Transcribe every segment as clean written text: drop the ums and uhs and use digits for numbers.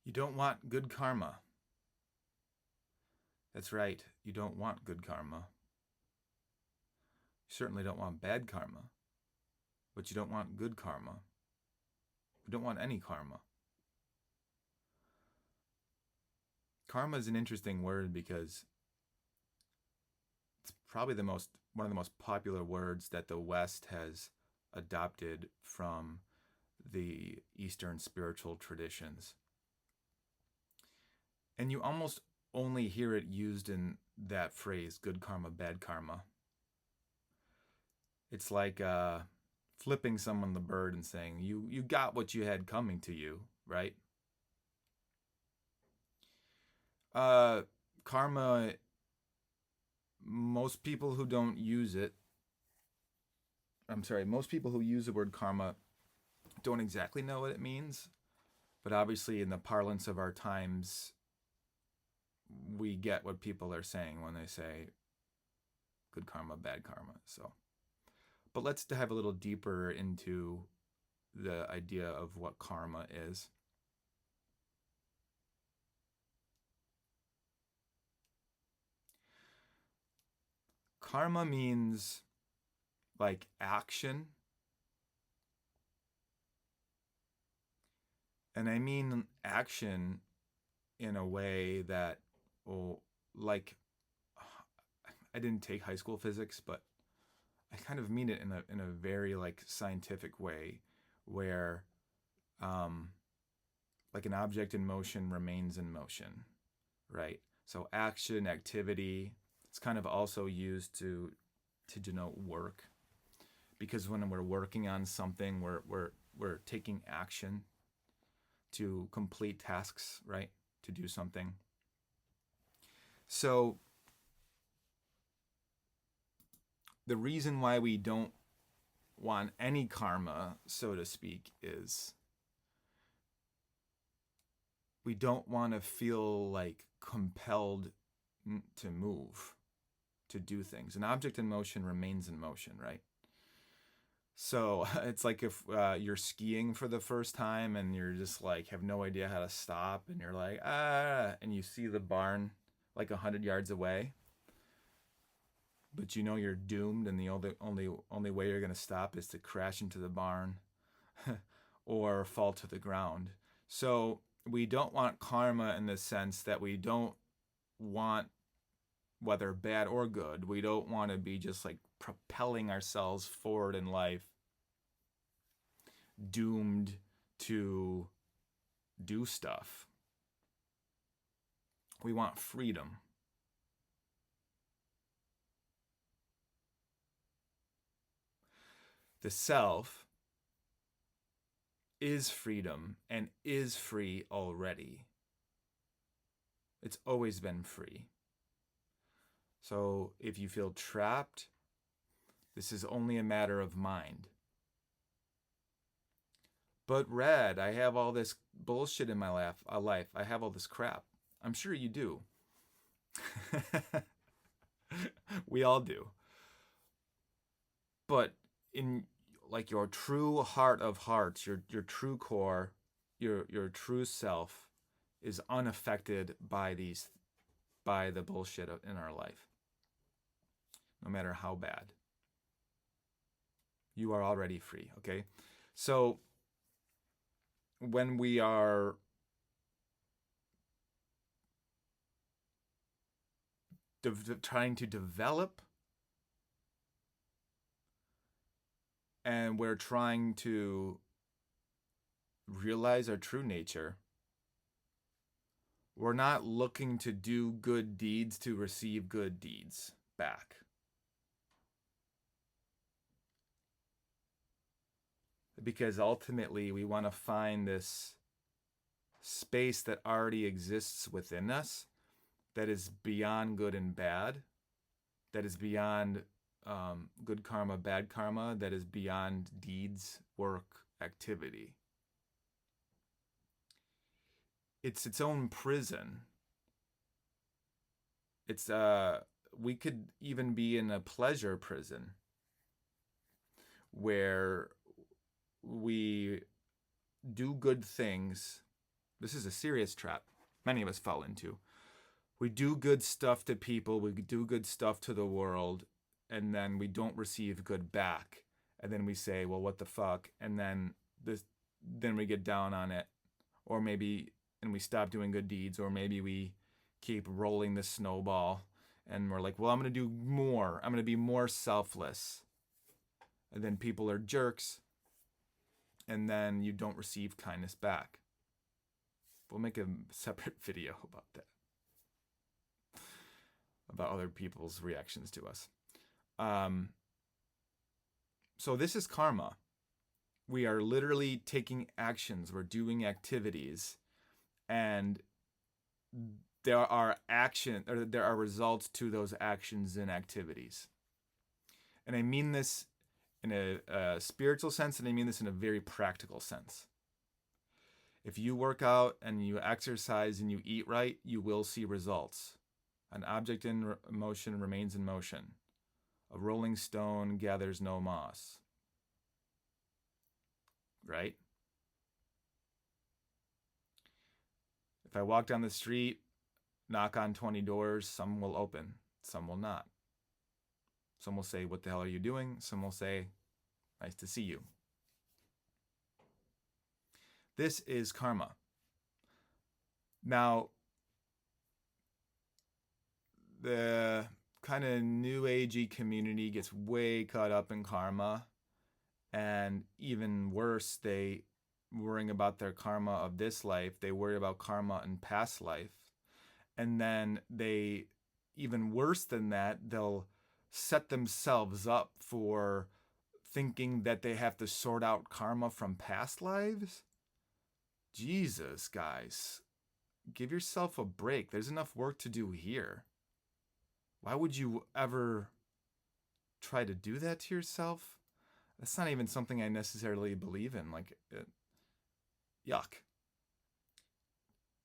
You don't want good karma. That's right, you don't want good karma. You certainly don't want bad karma, but you don't want good karma. You don't want any karma. Karma is an interesting word because it's probably one of the most popular words that the West has adopted from the Eastern spiritual traditions. And you almost only hear it used in that phrase, good karma, bad karma. It's like flipping someone the bird and saying, you got what you had coming to you, right? Uh, Karma, most people who don't use it, most people who use the word karma don't exactly know what it means. But obviously, in the parlance of our times, we get what people are saying when they say good karma, bad karma. So, but let's dive a little deeper into the idea of what karma is. Karma means like action. And I mean action in a way that, oh, like, I didn't take high school physics, but I kind of mean it in a very like scientific way, where, um, like an object in motion remains in motion, right? So action, activity, it's kind of also used to denote work, because when we're working on something, we're taking action to complete tasks, right? To do something. So the reason why we don't want any karma, so to speak, is we don't want to feel like compelled to move, to do things. An object in motion remains in motion, right? So it's like if you're skiing for the first time and you're just like have no idea how to stop, and you're like and you see the barn like 100 yards away, but you know you're doomed, and the only way you're gonna stop is to crash into the barn or fall to the ground. So we don't want karma in the sense that we don't want, whether bad or good, we don't want to be just like propelling ourselves forward in life, doomed to do stuff. We want freedom. The self is freedom and is free already. It's always been free. So if you feel trapped, this is only a matter of mind. But Red, I have all this bullshit in my life. I have all this crap. I'm sure you do. We all do. But in like your true heart of hearts, your true core, your true self is unaffected by the bullshit in our life. No matter how bad. You are already free, okay? So when we are trying to develop, and we're trying to realize our true nature, we're not looking to do good deeds to receive good deeds back. Because ultimately we want to find this space that already exists within us, that is beyond good and bad, that is beyond good karma, bad karma, that is beyond deeds, work, activity. It's its own prison. It's we could even be in a pleasure prison where we do good things this is a serious trap many of us fall into. We do good stuff to people, we do good stuff to the world, and then we don't receive good back. And then we say, well, what the fuck? And then we get down on it. Or maybe, and we stop doing good deeds, or maybe we keep rolling the snowball and we're like, well, I'm going to do more. I'm going to be more selfless. And then people are jerks, and then you don't receive kindness back. We'll make a separate video about that, about other people's reactions to us. So this is karma. We are literally taking actions. We're doing activities, and there are results to those actions and activities. And I mean this in a spiritual sense, and I mean this in a very practical sense. If you work out and you exercise and you eat right, you will see results. An object in motion remains in motion. A rolling stone gathers no moss. Right? If I walk down the street, knock on 20 doors, some will open, some will not. Some will say, what the hell are you doing? Some will say, nice to see you. This is karma. Now, the kind of new agey community gets way caught up in karma, and even worse, they worrying about their karma of this life. They worry about karma in past life. And then they, even worse than that, they'll set themselves up for thinking that they have to sort out karma from past lives. Jesus, guys, give yourself a break. There's enough work to do here. Why would you ever try to do that to yourself? That's not even something I necessarily believe in. Yuck.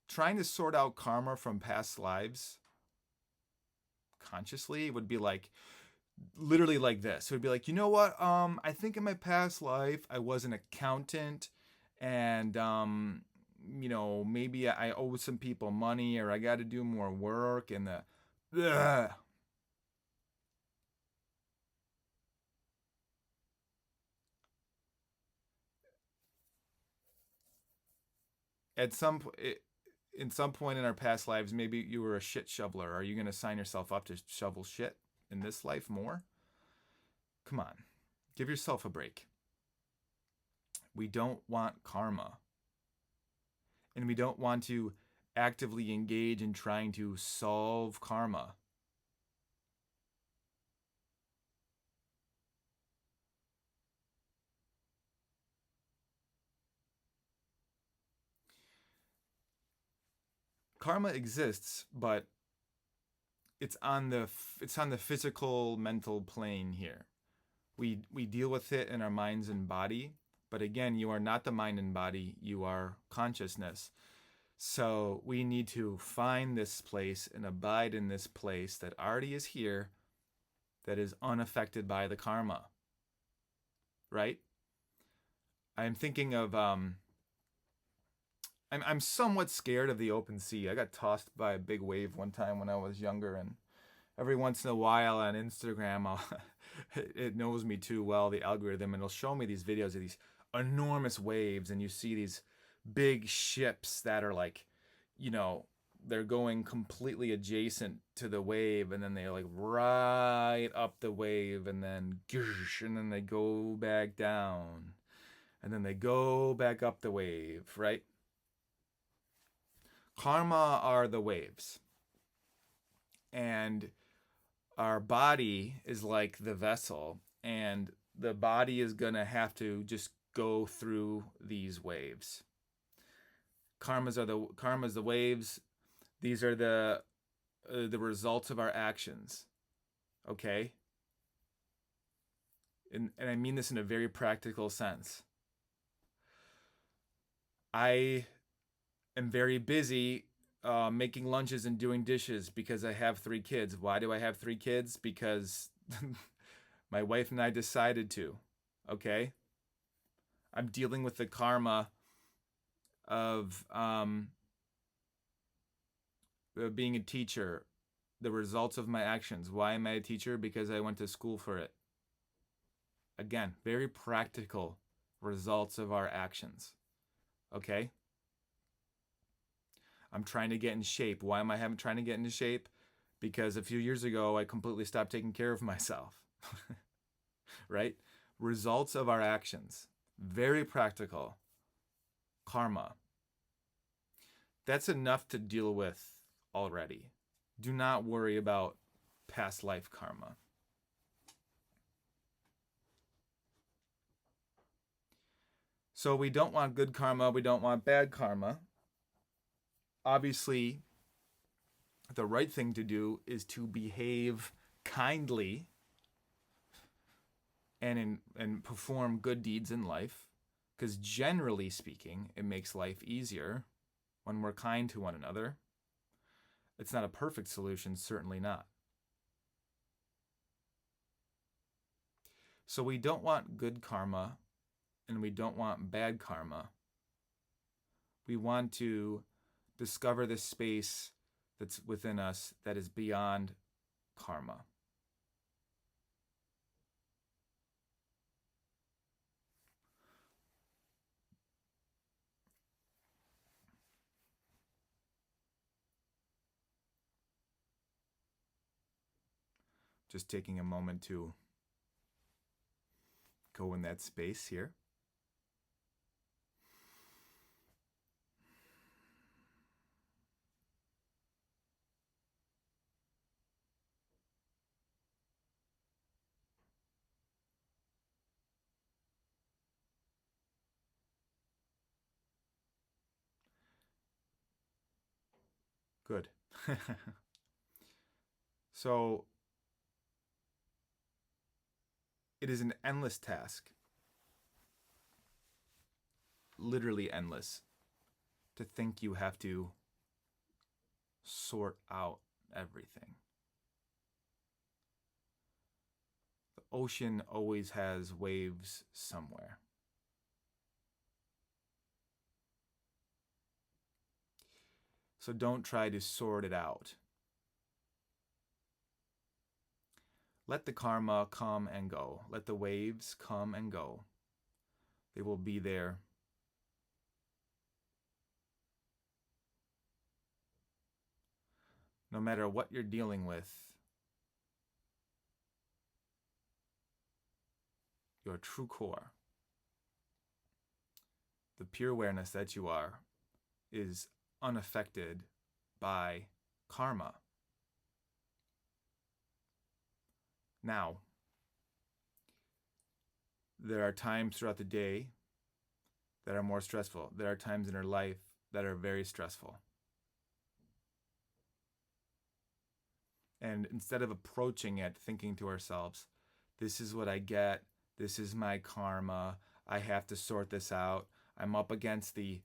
Trying to sort out karma from past lives consciously would be like, literally like this. It would be like, you know what? I think in my past life I was an accountant, and maybe I owe some people money, or I got to do more work, and ugh. In some point in our past lives, maybe you were a shit shoveler. Are you going to sign yourself up to shovel shit in this life more? Come on, give yourself a break. We don't want karma, and we don't want to actively engage in trying to solve karma. Karma exists, but it's on the physical mental plane here. We deal with it in our minds and body, but again, you are not the mind and body, you are consciousness. So we need to find this place and abide in this place that already is here, that is unaffected by the karma. Right? I'm thinking of I'm somewhat scared of the open sea. I got tossed by a big wave one time when I was younger, and every once in a while on Instagram, it knows me too well, the algorithm, and it'll show me these videos of these enormous waves, and you see these big ships that are like, they're going completely adjacent to the wave, and then they like right up the wave, and then they go back down, and then they go back up the wave, right? Karma are the waves, and our body is like the vessel, and the body is gonna have to just go through these waves. Karma's the waves. These are the results of our actions. Okay? And I mean this in a very practical sense. I am very busy making lunches and doing dishes because I have 3 kids. Why do I have 3 kids? Because my wife and I decided to. Okay? I'm dealing with the karma of being a teacher, the results of my actions. Why am I a teacher? Because I went to school for it. Again, very practical results of our actions. Okay? I'm trying to get in shape. Why am I trying to get into shape? Because a few years ago, I completely stopped taking care of myself. Right? Results of our actions. Very practical. Karma. That's enough to deal with already. Do not worry about past life karma. So we don't want good karma, we don't want bad karma. Obviously, the right thing to do is to behave kindly and perform good deeds in life, because generally speaking, it makes life easier when we're kind to one another. It's not a perfect solution, certainly not. So we don't want good karma and we don't want bad karma. We want to discover this space that's within us that is beyond karma. Just taking a moment to go in that space here. Good. So it is an endless task, literally endless, to think you have to sort out everything. The ocean always has waves somewhere. So don't try to sort it out. Let the karma come and go. Let the waves come and go. They will be there. No matter what you're dealing with, your true core, the pure awareness that you are, is unaffected by karma. Now, there are times throughout the day that are more stressful. There are times in our life that are very stressful. And instead of approaching it thinking to ourselves, this is what I get, this is my karma, I have to sort this out, I'm up against the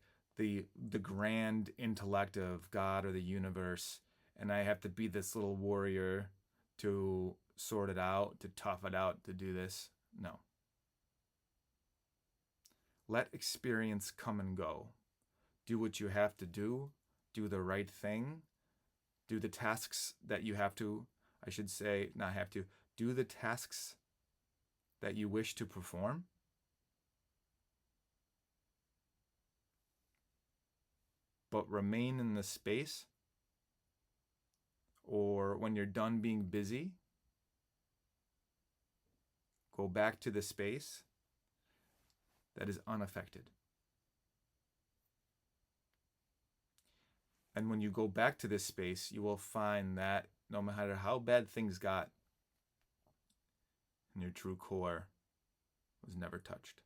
grand intellect of God or the universe, and I have to be this little warrior to sort it out, to tough it out, to do this. No. Let experience come and go. Do what you have to do the right thing, do the tasks that you have to, I should say, not have to, do the tasks that you wish to perform. But remain in the space, or when you're done being busy, go back to the space that is unaffected. And when you go back to this space, you will find that no matter how bad things got, your true core was never touched.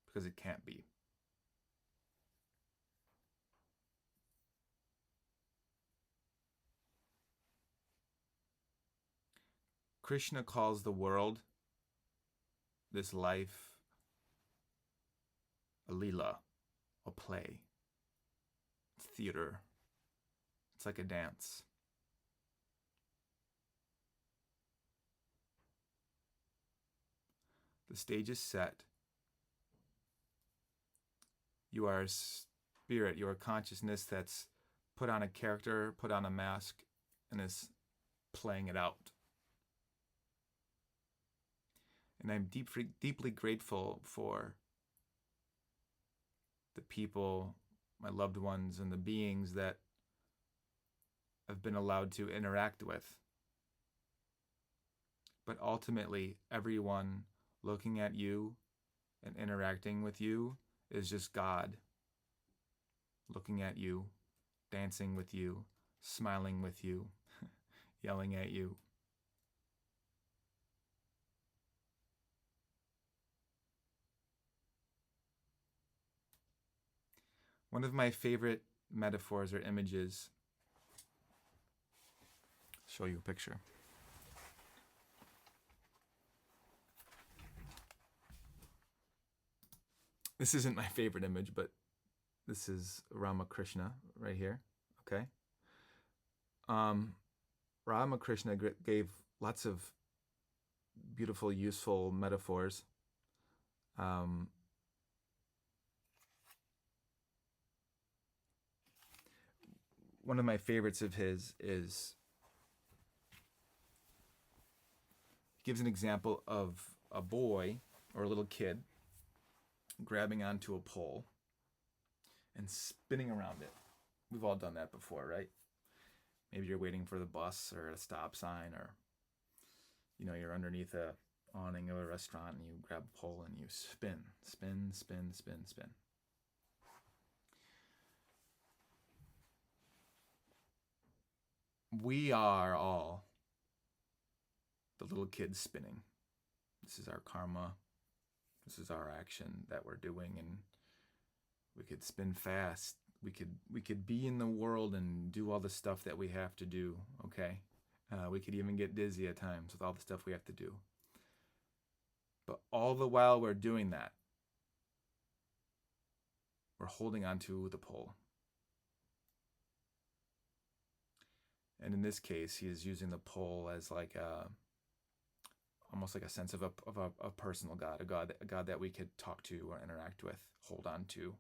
Because it can't be. Krishna calls the world, this life, a leela, a play, theater. It's like a dance. The stage is set. You are a spirit. You are consciousness that's put on a character, put on a mask, and is playing it out. And I'm deeply grateful for the people, my loved ones, and the beings that I've been allowed to interact with. But ultimately, everyone looking at you and interacting with you is just God looking at you, dancing with you, smiling with you, yelling at you. One of my favorite metaphors or images, I'll show you a picture. This isn't my favorite image, but this is Ramakrishna right here. Okay. Ramakrishna gave lots of beautiful, useful metaphors. One of my favorites of his is gives an example of a boy or a little kid grabbing onto a pole and spinning around it. We've all done that before, right? Maybe you're waiting for the bus or a stop sign, or you're underneath a awning of a restaurant and you grab a pole and you spin. We are all the little kids spinning. This is our karma. This is our action that we're doing, and we could spin fast. We could be in the world and do all the stuff that we have to do. Okay, we could even get dizzy at times with all the stuff we have to do. But all the while we're doing that, we're holding onto the pole. And in this case, he is using the pole as like almost like a sense of a personal God, a God that we could talk to or interact with, hold on to.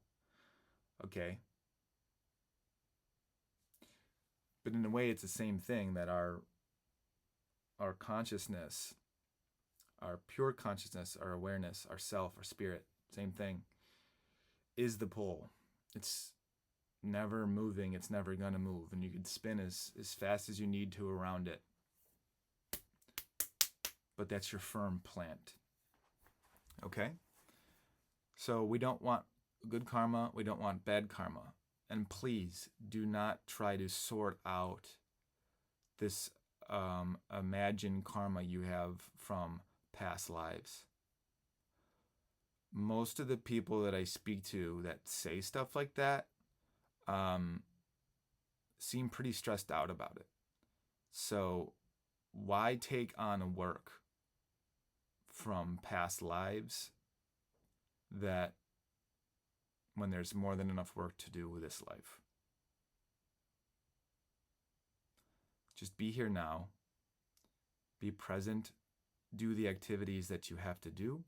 Okay. But in a way, it's the same thing, that our consciousness, our pure consciousness, our awareness, our self, our spirit, same thing, is the pole. It's never moving. It's never going to move. And you can spin as fast as you need to around it. But that's your firm plant. Okay? So we don't want good karma. We don't want bad karma. And please do not try to sort out this imagined karma you have from past lives. Most of the people that I speak to that say stuff like that seem pretty stressed out about it. So why take on a work from past lives that when there's more than enough work to do with this life? Just be here now. Be present. Do the activities that you have to do.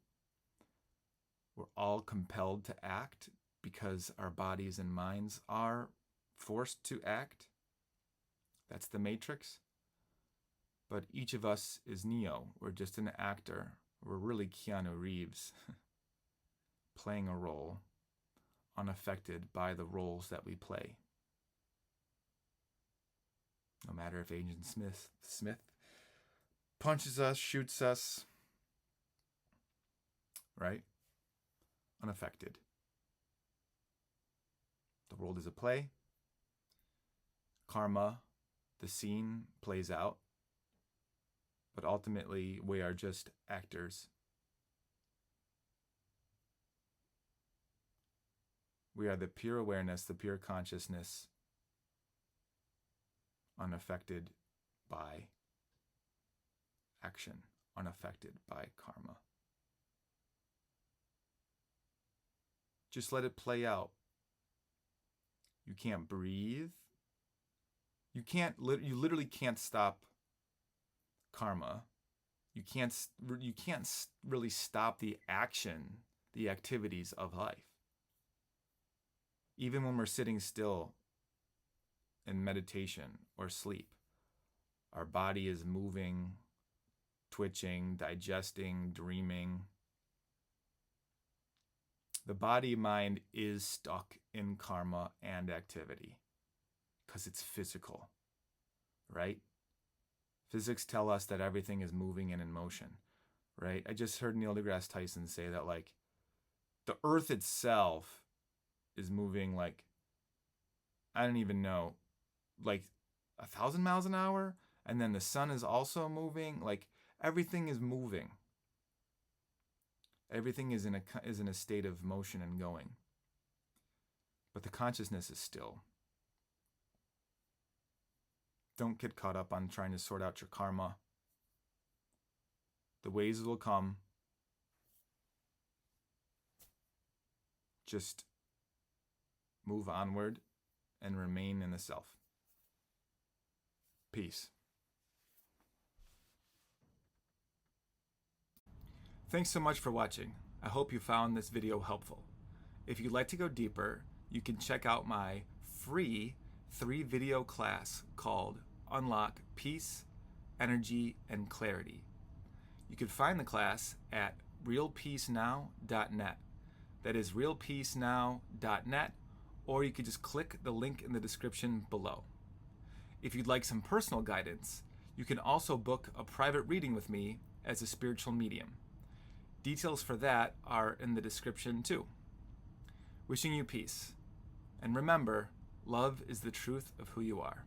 We're all compelled to act because our bodies and minds are forced to act. That's the Matrix. But each of us is Neo. We're just an actor. We're really Keanu Reeves playing a role, unaffected by the roles that we play. No matter if Agent Smith punches us, shoots us, right? Unaffected. The world is a play. Karma, the scene, plays out. But ultimately, we are just actors. We are the pure awareness, the pure consciousness, unaffected by action, unaffected by karma. Just let it play out. You can't breathe. You literally can't stop karma. You can't really stop the action, the activities of life. Even when we're sitting still in meditation or sleep, our body is moving, twitching, digesting, dreaming. The body mind is stuck in karma and activity because it's physical, right? Physics tell us that everything is moving and in motion, right? I just heard Neil deGrasse Tyson say that, like, the earth itself is moving, like, I don't even know, like 1,000 miles an hour. And then the sun is also moving. Like, everything is moving. Everything is in a state of motion and going. But the consciousness is still. Don't get caught up on trying to sort out your karma. The ways will come. Just move onward and remain in the self. Peace. Thanks so much for watching. I hope you found this video helpful. If you'd like to go deeper, you can check out my free 3-video class called Unlock Peace, Energy, and Clarity. You can find the class at realpeacenow.net. That is realpeacenow.net, or you could just click the link in the description below. If you'd like some personal guidance, you can also book a private reading with me as a spiritual medium. Details for that are in the description too. Wishing you peace. And remember, love is the truth of who you are.